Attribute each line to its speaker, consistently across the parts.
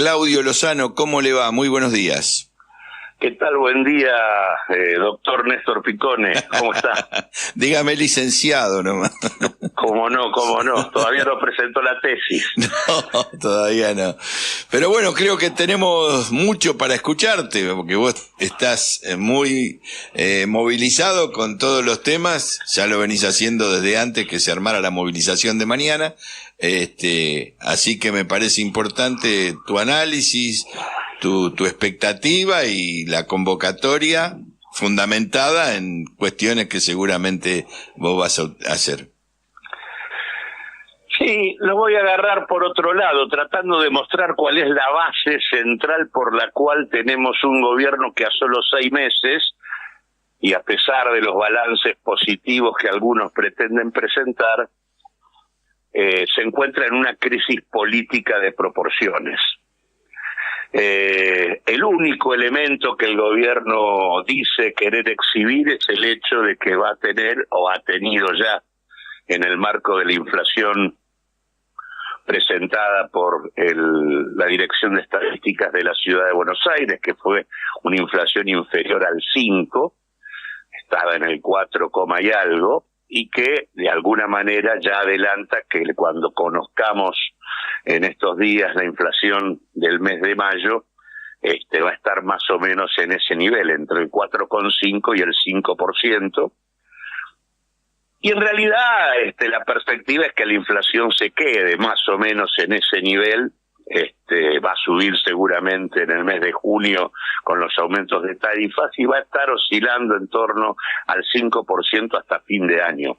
Speaker 1: Claudio Lozano, ¿cómo le va? Muy buenos días.
Speaker 2: ¿Qué tal? Buen día, doctor Néstor Picone. ¿Cómo está?
Speaker 1: Dígame licenciado nomás.
Speaker 2: ¿Cómo no? Todavía no presentó la tesis.
Speaker 1: No, todavía no. Pero bueno, creo que tenemos mucho para escucharte, porque vos estás muy movilizado con todos los temas. Ya lo venís haciendo desde antes que se armara la movilización de mañana. Así que me parece importante tu análisis, tu expectativa y la convocatoria fundamentada en cuestiones que seguramente vos vas a hacer.
Speaker 2: Sí, lo voy a agarrar por otro lado, tratando de mostrar cuál es la base central por la cual tenemos un gobierno que a solo 6 meses, y a pesar de los balances positivos que algunos pretenden presentar, se encuentra en una crisis política de proporciones. El único elemento que el gobierno dice querer exhibir es el hecho de que va a tener, o ha tenido ya, en el marco de la inflación presentada por la Dirección de Estadísticas de la Ciudad de Buenos Aires, que fue una inflación inferior al 5, estaba en el 4, y algo, y que de alguna manera ya adelanta que cuando conozcamos en estos días la inflación del mes de mayo, va a estar más o menos en ese nivel, entre el 4,5 y el 5%. Y en realidad la perspectiva es que la inflación se quede más o menos en ese nivel. Va a subir seguramente en el mes de junio con los aumentos de tarifas y va a estar oscilando en torno al 5% hasta fin de año.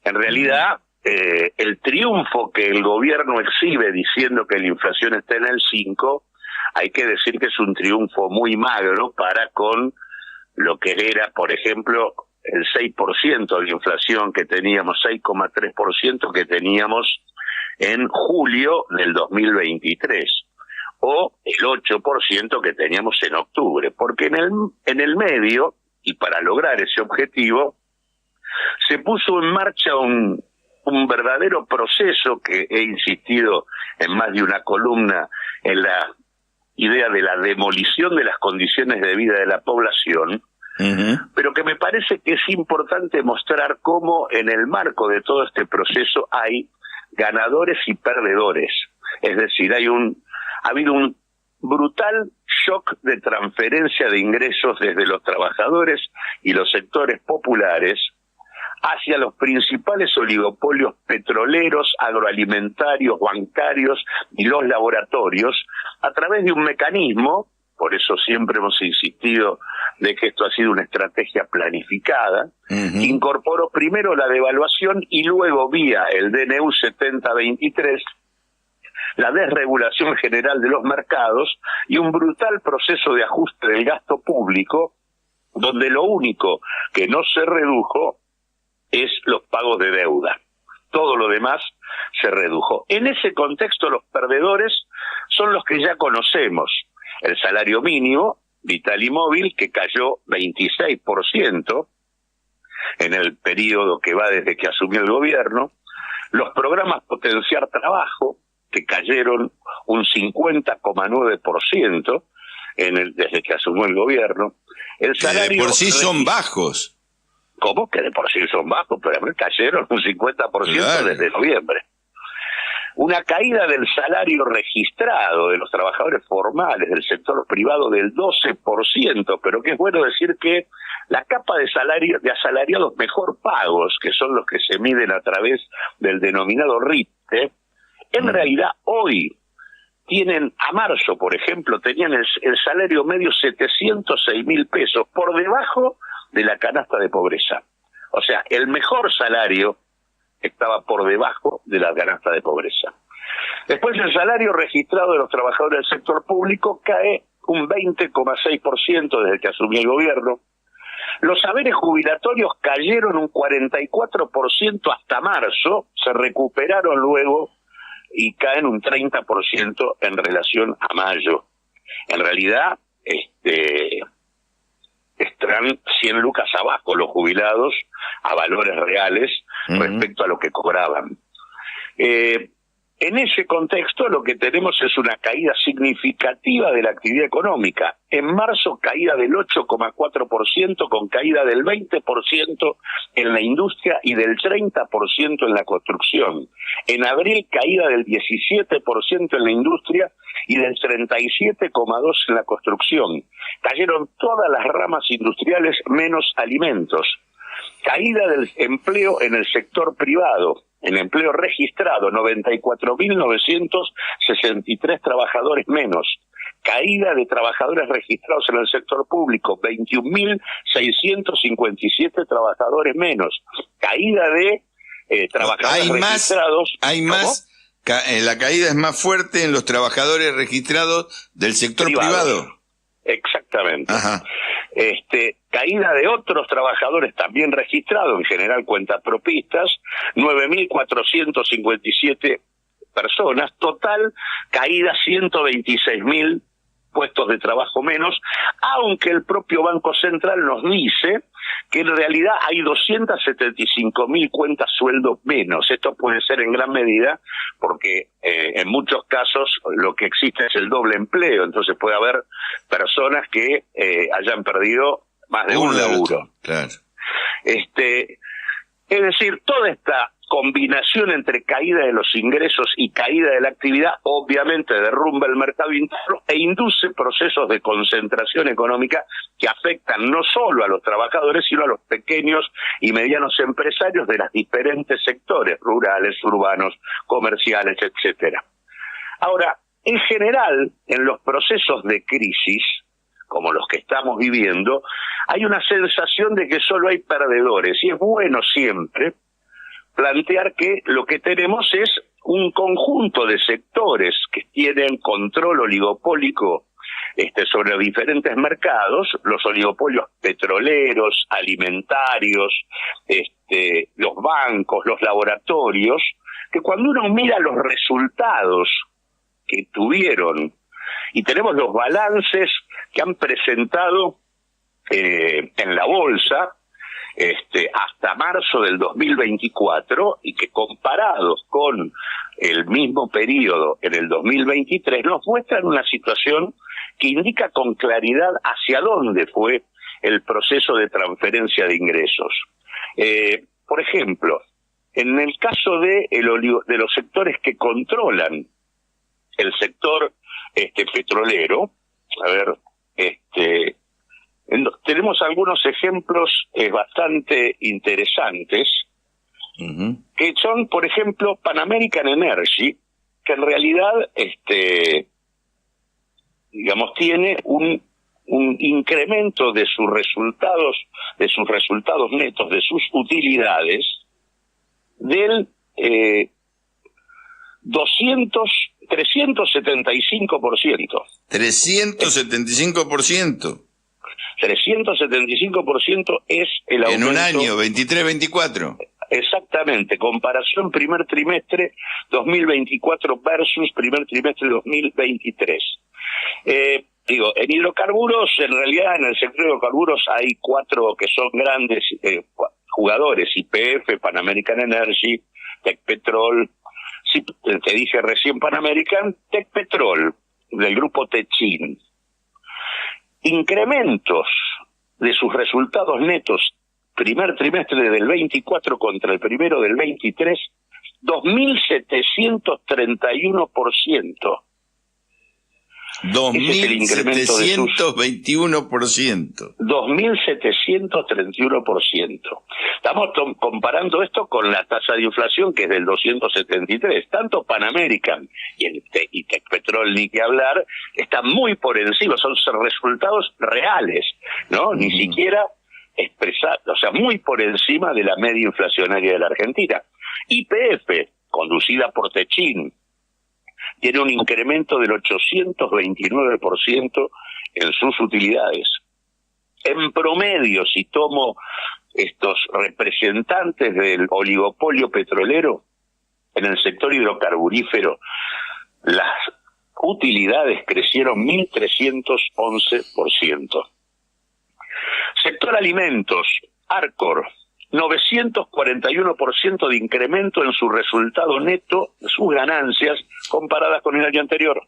Speaker 2: En realidad, el triunfo que el gobierno exhibe diciendo que la inflación está en el 5, hay que decir que es un triunfo muy magro para con lo que era, por ejemplo, el 6% de inflación que teníamos, 6,3% que teníamos en julio del 2023, o el 8% que teníamos en octubre, porque en el medio, y para lograr ese objetivo, se puso en marcha un verdadero proceso que he insistido en más de una columna en la idea de la demolición de las condiciones de vida de la población, pero que me parece que es importante mostrar cómo en el marco de todo este proceso hay ganadores y perdedores. Es decir, ha habido un brutal shock de transferencia de ingresos desde los trabajadores y los sectores populares hacia los principales oligopolios petroleros, agroalimentarios, bancarios y los laboratorios, a través de un mecanismo, por eso siempre hemos insistido de que esto ha sido una estrategia planificada, que incorporó primero la devaluación y luego vía el DNU 7023, la desregulación general de los mercados y un brutal proceso de ajuste del gasto público, donde lo único que no se redujo es los pagos de deuda. Todo lo demás se redujo. En ese contexto, los perdedores son los que ya conocemos. El salario mínimo, vital y móvil, que cayó 26% en el periodo que va desde que asumió el gobierno. Los programas Potenciar Trabajo, que cayeron un 50,9% desde que asumió el gobierno. El salario
Speaker 1: de por sí son bajos.
Speaker 2: ¿Cómo que de por sí son bajos? Pero cayeron un 50% desde noviembre. Una caída del salario registrado de los trabajadores formales del sector privado del 12%, pero que es bueno decir que la capa de asalariados mejor pagos, que son los que se miden a través del denominado RIPTE, en realidad hoy tienen, a marzo por ejemplo, tenían el salario medio 706.000 pesos, por debajo de la canasta de pobreza. O sea, el mejor salario estaba por debajo de la canasta de pobreza. Después, el salario registrado de los trabajadores del sector público cae un 20,6% desde que asumió el gobierno. Los saberes jubilatorios cayeron un 44% hasta marzo, se recuperaron luego y caen un 30% en relación a mayo. En realidad, están 100 lucas abajo los jubilados a valores reales respecto a lo que cobraban. En ese contexto lo que tenemos es una caída significativa de la actividad económica. En marzo caída del 8,4%, con caída del 20% en la industria y del 30% en la construcción. En abril caída del 17% en la industria y del 37,2% en la construcción. Cayeron todas las ramas industriales menos alimentos. Caída del empleo en el sector privado. En empleo registrado, 94.963 trabajadores menos. Caída de trabajadores registrados en el sector público, 21.657 trabajadores menos. Caída de trabajadores registrados.
Speaker 1: Hay más. La caída es más fuerte en los trabajadores registrados del sector privado.
Speaker 2: Exactamente.
Speaker 1: Ajá.
Speaker 2: Caída de otros trabajadores también registrados, en general cuentapropistas, 9.457 personas, total caída 126.000 puestos de trabajo menos, aunque el propio Banco Central nos dice que en realidad hay 275.000 cuentas sueldos menos. Esto puede ser en gran medida porque en muchos casos lo que existe es el doble empleo, entonces puede haber personas que hayan perdido más de un laburo.
Speaker 1: Claro.
Speaker 2: Es decir, toda esta combinación entre caída de los ingresos y caída de la actividad obviamente derrumba el mercado interno e induce procesos de concentración económica que afectan no solo a los trabajadores sino a los pequeños y medianos empresarios de los diferentes sectores, rurales, urbanos, comerciales, etcétera. Ahora, en general, en los procesos de crisis como los que estamos viviendo, hay una sensación de que solo hay perdedores y es bueno siempre plantear que lo que tenemos es un conjunto de sectores que tienen control oligopólico sobre los diferentes mercados, los oligopolios petroleros, alimentarios, los bancos, los laboratorios, que cuando uno mira los resultados que tuvieron y tenemos los balances que han presentado en la bolsa, hasta marzo del 2024 y que comparados con el mismo periodo en el 2023 nos muestran una situación que indica con claridad hacia dónde fue el proceso de transferencia de ingresos. Por ejemplo, en el caso de los sectores que controlan el sector petrolero, a ver, tenemos algunos ejemplos bastante interesantes, que son, por ejemplo, Pan American Energy, que en realidad, tiene un incremento de sus resultados netos, de sus utilidades, del 375%.
Speaker 1: 375%.
Speaker 2: 375% es el aumento.
Speaker 1: En un año, 23-24.
Speaker 2: Exactamente, comparación primer trimestre 2024 versus primer trimestre 2023. En hidrocarburos, en realidad en el sector de hidrocarburos hay 4 que son grandes jugadores: YPF, Pan American Energy, Tecpetrol, te dije recién Pan American, Tecpetrol, del grupo Techin. Incrementos de sus resultados netos primer trimestre del 24 contra el primero del 23, 2.731%.
Speaker 1: 2.721%.
Speaker 2: 2.731%. Estamos comparando esto con la tasa de inflación, que es del 273. Tanto Pan American y Tecpetrol, ni que hablar, están muy por encima, son resultados reales, ¿no? Ni siquiera expresados, o sea, muy por encima de la media inflacionaria de la Argentina. YPF, conducida por Techin, tiene un incremento del 829% en sus utilidades. En promedio, si tomo estos representantes del oligopolio petrolero, en el sector hidrocarburífero, las utilidades crecieron 1.311%. Sector alimentos, Arcor, 941% de incremento en su resultado neto, sus ganancias, comparadas con el año anterior.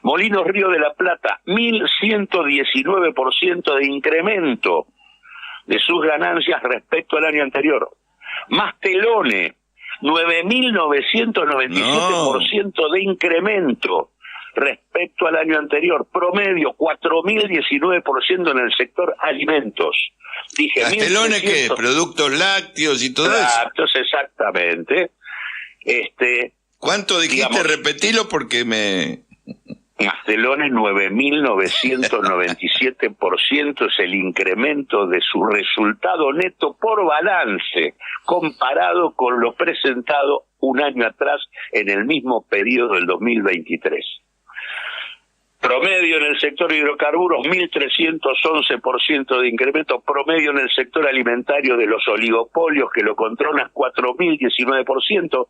Speaker 2: Molinos Río de la Plata, 1119% de incremento de sus ganancias respecto al año anterior. Mastelone, 9.997% de incremento respecto al año anterior. Promedio, 4.019% en el sector alimentos. Dije,
Speaker 1: ¿Mastelone qué? ¿Productos lácteos y todo eso?
Speaker 2: Lácteos, exactamente.
Speaker 1: ¿Cuánto dijiste?
Speaker 2: Digamos,
Speaker 1: Repetilo porque me...
Speaker 2: Mastelone, 9.997% es el incremento de su resultado neto por balance, comparado con lo presentado un año atrás en el mismo periodo del 2023. Promedio en el sector hidrocarburos, 1.311% de incremento. Promedio en el sector alimentario de los oligopolios, que lo controlan, 4.019%.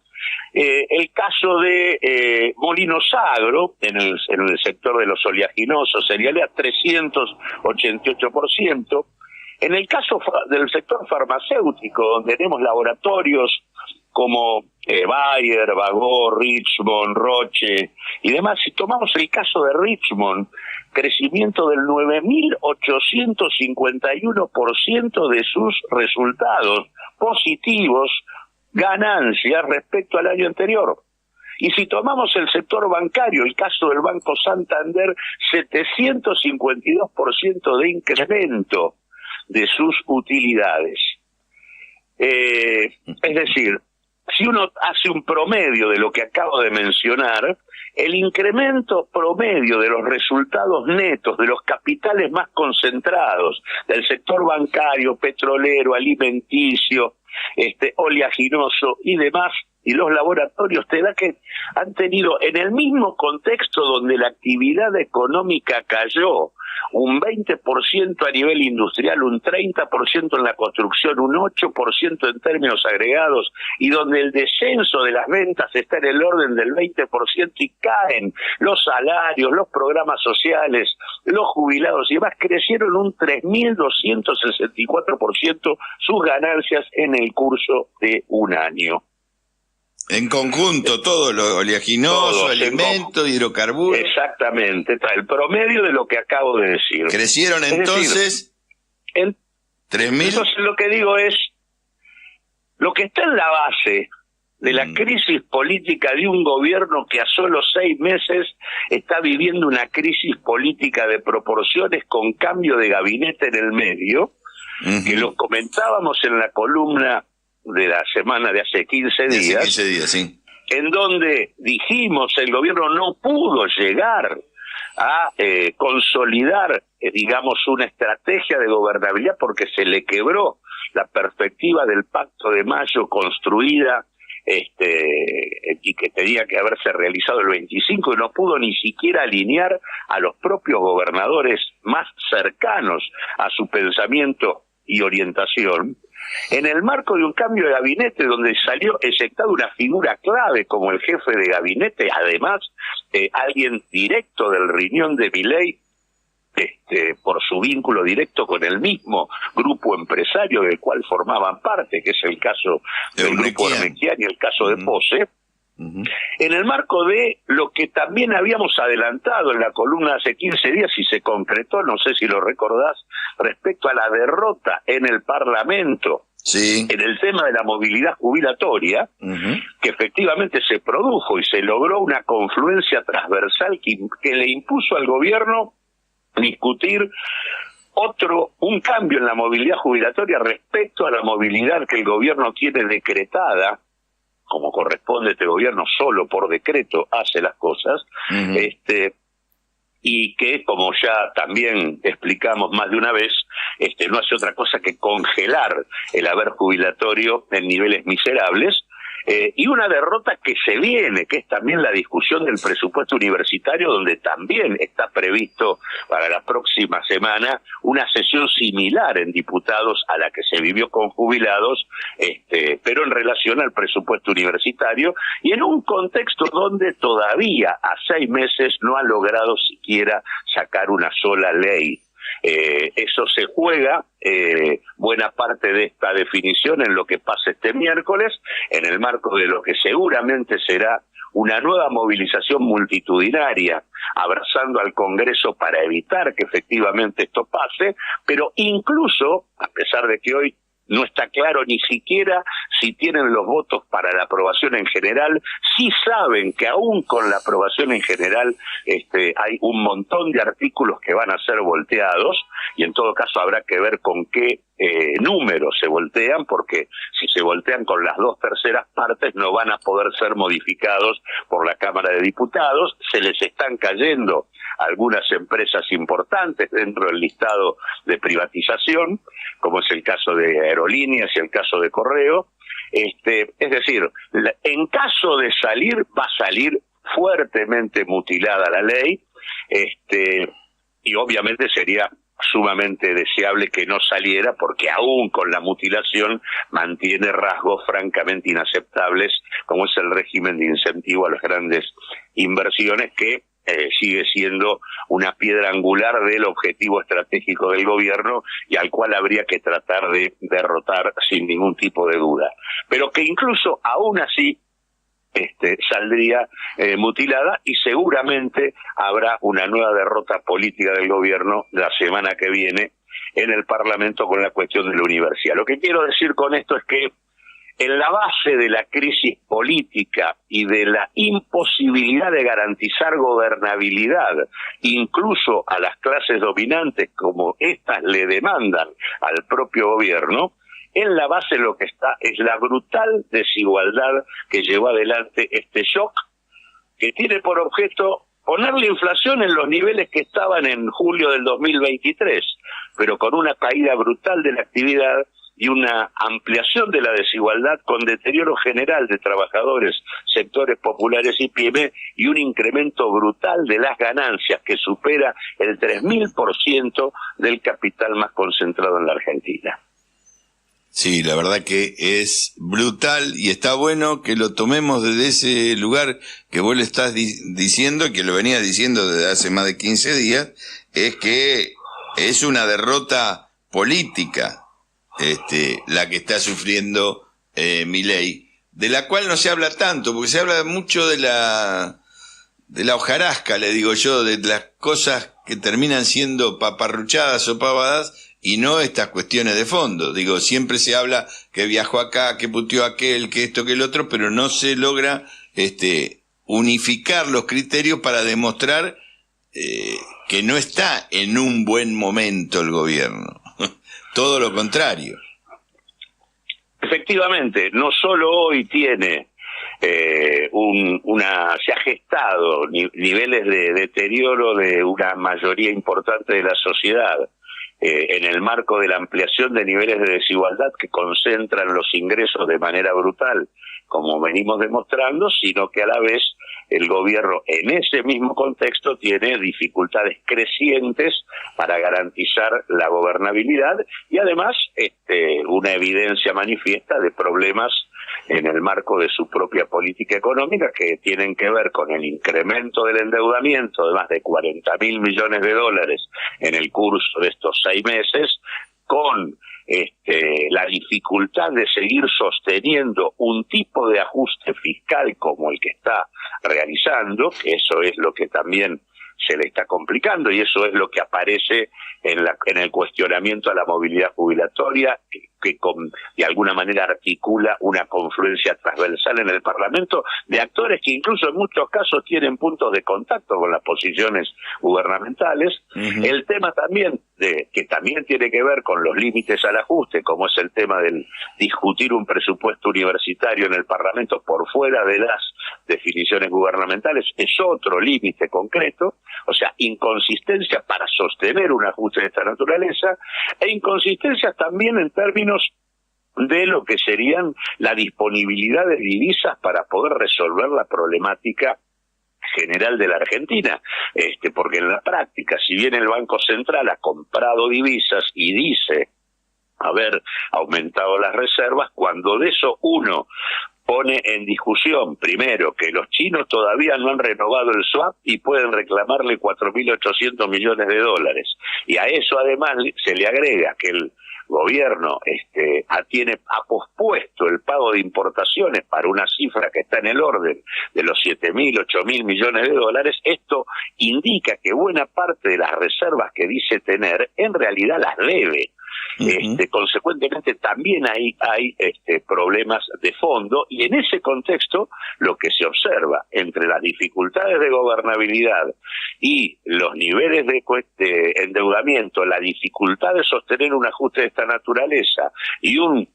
Speaker 2: El caso de Molinos Agro, en el sector de los oleaginosos, cereales, 388%. En el caso del sector farmacéutico, donde tenemos laboratorios como Bayer, Bagó, Richmond, Roche y demás, si tomamos el caso de Richmond, crecimiento del 9.851% de sus resultados positivos, ganancias respecto al año anterior. Y si tomamos el sector bancario, el caso del Banco Santander, 752% de incremento de sus utilidades. Es decir, si uno hace un promedio de lo que acabo de mencionar, el incremento promedio de los resultados netos de los capitales más concentrados del sector bancario, petrolero, alimenticio, oleaginoso y demás, y los laboratorios, te da que han tenido, en el mismo contexto donde la actividad económica cayó, un 20% a nivel industrial, un 30% en la construcción, un 8% en términos agregados, y donde el descenso de las ventas está en el orden del 20% y caen los salarios, los programas sociales, los jubilados y demás, crecieron un 3.264% sus ganancias en el curso de un año.
Speaker 1: En conjunto, todo lo oleaginoso, alimentos, hidrocarburos.
Speaker 2: Exactamente, el promedio de lo que acabo de decir.
Speaker 1: Crecieron entonces 3.000.
Speaker 2: Entonces lo que digo es, lo que está en la base de la crisis política de un gobierno que a solo 6 meses está viviendo una crisis política de proporciones con cambio de gabinete en el medio, que lo comentábamos en la columna de la semana de hace 15 días,
Speaker 1: 15 días, sí,
Speaker 2: en donde dijimos el gobierno no pudo llegar a consolidar, digamos, una estrategia de gobernabilidad porque se le quebró la perspectiva del Pacto de Mayo construida y que tenía que haberse realizado el 25 y no pudo ni siquiera alinear a los propios gobernadores más cercanos a su pensamiento y orientación. En el marco de un cambio de gabinete donde salió eyectada una figura clave como el jefe de gabinete, además alguien directo del riñón de Milei, por su vínculo directo con el mismo grupo empresario del cual formaban parte, que es el caso del grupo Ormequian y el caso de Pose, en el marco de lo que también habíamos adelantado en la columna hace 15 días y se concretó, no sé si lo recordás, respecto a la derrota en el Parlamento,
Speaker 1: sí,
Speaker 2: en el tema de la movilidad jubilatoria, que efectivamente se produjo y se logró una confluencia transversal que le impuso al gobierno discutir un cambio en la movilidad jubilatoria respecto a la movilidad que el gobierno tiene decretada, como corresponde. Este gobierno solo por decreto hace las cosas, y que, como ya también explicamos más de una vez, no hace otra cosa que congelar el haber jubilatorio en niveles miserables, y una derrota que se viene, que es también la discusión del presupuesto universitario, donde también está previsto para la próxima semana una sesión similar en diputados a la que se vivió con jubilados, pero en relación al presupuesto universitario, y en un contexto donde todavía a 6 meses no ha logrado siquiera sacar una sola ley Eso se juega buena parte de esta definición en lo que pasa este miércoles, en el marco de lo que seguramente será una nueva movilización multitudinaria, abrazando al Congreso para evitar que efectivamente esto pase, pero incluso, a pesar de que hoy no está claro ni siquiera si tienen los votos para la aprobación en general, sí saben que aún con la aprobación en general hay un montón de artículos que van a ser volteados, y en todo caso habrá que ver con qué números se voltean, porque si se voltean con las 2/3 partes no van a poder ser modificados por la Cámara de Diputados. Se les están cayendo algunas empresas importantes dentro del listado de privatización, como es el caso de Aerolíneas y el caso de Correo. Es decir, en caso de salir, va a salir fuertemente mutilada la ley, y obviamente sería sumamente deseable que no saliera, porque aún con la mutilación mantiene rasgos francamente inaceptables, como es el régimen de incentivo a las grandes inversiones, que sigue siendo una piedra angular del objetivo estratégico del gobierno y al cual habría que tratar de derrotar sin ningún tipo de duda. Pero que incluso aún así saldría mutilada, y seguramente habrá una nueva derrota política del gobierno la semana que viene en el Parlamento con la cuestión de la universidad. Lo que quiero decir con esto es que en la base de la crisis política y de la imposibilidad de garantizar gobernabilidad, incluso a las clases dominantes como éstas le demandan al propio gobierno, en la base lo que está es la brutal desigualdad que llevó adelante este shock, que tiene por objeto poner la inflación en los niveles que estaban en julio del 2023, pero con una caída brutal de la actividad y una ampliación de la desigualdad con deterioro general de trabajadores, sectores populares y pymes, y un incremento brutal de las ganancias que supera el 3000% del capital más concentrado en la Argentina.
Speaker 1: Sí, la verdad que es brutal, y está bueno que lo tomemos desde ese lugar que vos le estás diciendo, que lo venía diciendo desde hace más de 15 días, es que es una derrota política la que está sufriendo Milei, de la cual no se habla tanto, porque se habla mucho de la hojarasca, le digo yo, de las cosas que terminan siendo paparruchadas o pavadas, y no estas cuestiones de fondo. Digo, siempre se habla que viajó acá, que puteó aquel, que esto, que el otro, pero no se logra unificar los criterios para demostrar que no está en un buen momento el gobierno. Todo lo contrario.
Speaker 2: Efectivamente, no solo hoy tiene se ha gestado niveles de deterioro de una mayoría importante de la sociedad, en el marco de la ampliación de niveles de desigualdad que concentran los ingresos de manera brutal, como venimos demostrando, sino que a la vez el gobierno en ese mismo contexto tiene dificultades crecientes para garantizar la gobernabilidad, y además una evidencia manifiesta de problemas en el marco de su propia política económica, que tienen que ver con el incremento del endeudamiento de más de 40.000 millones de dólares en el curso de estos 6 meses, con la dificultad de seguir sosteniendo un tipo de ajuste fiscal como el que está realizando, que eso es lo que también se le está complicando, y eso es lo que aparece en el cuestionamiento a la movilidad jubilatoria, que de alguna manera articula una confluencia transversal en el Parlamento de actores que incluso en muchos casos tienen puntos de contacto con las posiciones gubernamentales. Uh-huh. El tema también que también tiene que ver con los límites al ajuste, como es el tema del discutir un presupuesto universitario en el Parlamento por fuera de las definiciones gubernamentales, es otro límite concreto. O sea, inconsistencia para sostener un ajuste de esta naturaleza, e inconsistencias también en términos de lo que serían la disponibilidad de divisas para poder resolver la problemática general de la Argentina, porque en la práctica, si bien el Banco Central ha comprado divisas y dice haber aumentado las reservas, cuando de eso uno pone en discusión, primero, que los chinos todavía no han renovado el swap y pueden reclamarle 4.800 millones de dólares. Y a eso además se le agrega que el gobierno ha pospuesto el pago de importaciones para una cifra que está en el orden de los 7.000, 8.000 millones de dólares. Esto indica que buena parte de las reservas que dice tener, en realidad las debe. Consecuentemente también hay problemas de fondo, y en ese contexto lo que se observa entre las dificultades de gobernabilidad y los niveles de endeudamiento, la dificultad de sostener un ajuste de esta naturaleza y una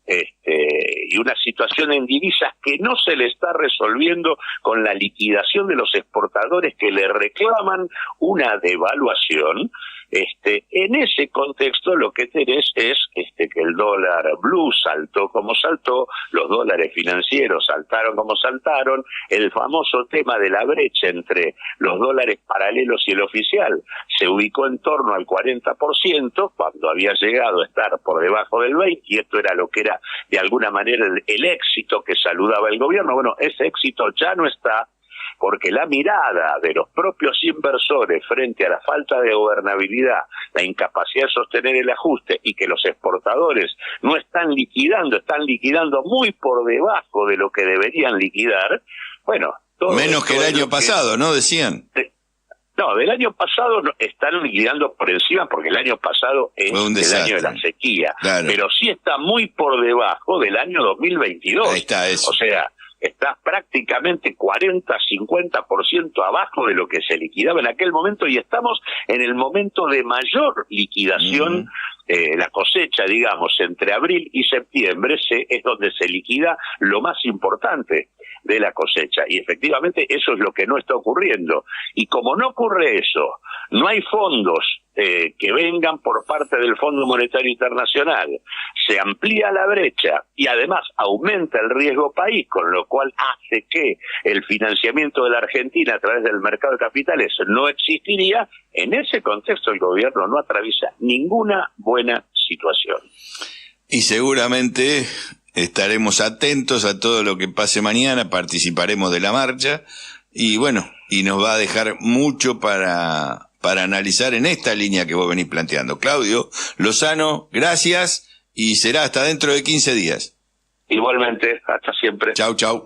Speaker 2: situación en divisas que no se le está resolviendo con la liquidación de los exportadores que le reclaman una devaluación. En ese contexto lo que tenés es que el dólar blue saltó como saltó, los dólares financieros saltaron como saltaron, el famoso tema de la brecha entre los dólares paralelos y el oficial se ubicó en torno al 40%, cuando había llegado a estar por debajo del 20%, y esto era lo que era de alguna manera el éxito que saludaba el gobierno. Bueno, ese éxito ya no está, porque la mirada de los propios inversores frente a la falta de gobernabilidad, la incapacidad de sostener el ajuste y que los exportadores no están liquidando muy por debajo de lo que deberían liquidar, bueno...
Speaker 1: Menos que el año pasado, ¿no? Decían.
Speaker 2: No, del año pasado están liquidando por encima, porque el año pasado es el año de la sequía, claro. Pero sí está muy por debajo del año 2022.
Speaker 1: Ahí está eso.
Speaker 2: O sea, está prácticamente 40-50% abajo de lo que se liquidaba en aquel momento, y estamos en el momento de mayor liquidación. La cosecha, digamos, entre abril y septiembre es donde se liquida lo más importante de la cosecha, y efectivamente eso es lo que no está ocurriendo. Y como no ocurre eso, no hay fondos que vengan por parte del Fondo Monetario Internacional, se amplía la brecha y además aumenta el riesgo país, con lo cual hace que el financiamiento de la Argentina a través del mercado de capitales no existiría. En ese contexto el gobierno no atraviesa ninguna buena situación.
Speaker 1: Y seguramente estaremos atentos a todo lo que pase mañana, participaremos de la marcha, y bueno, y nos va a dejar mucho para analizar en esta línea que vos venís planteando. Claudio Lozano, gracias, y será hasta dentro de 15 días.
Speaker 2: Igualmente, hasta siempre.
Speaker 1: Chau, chau.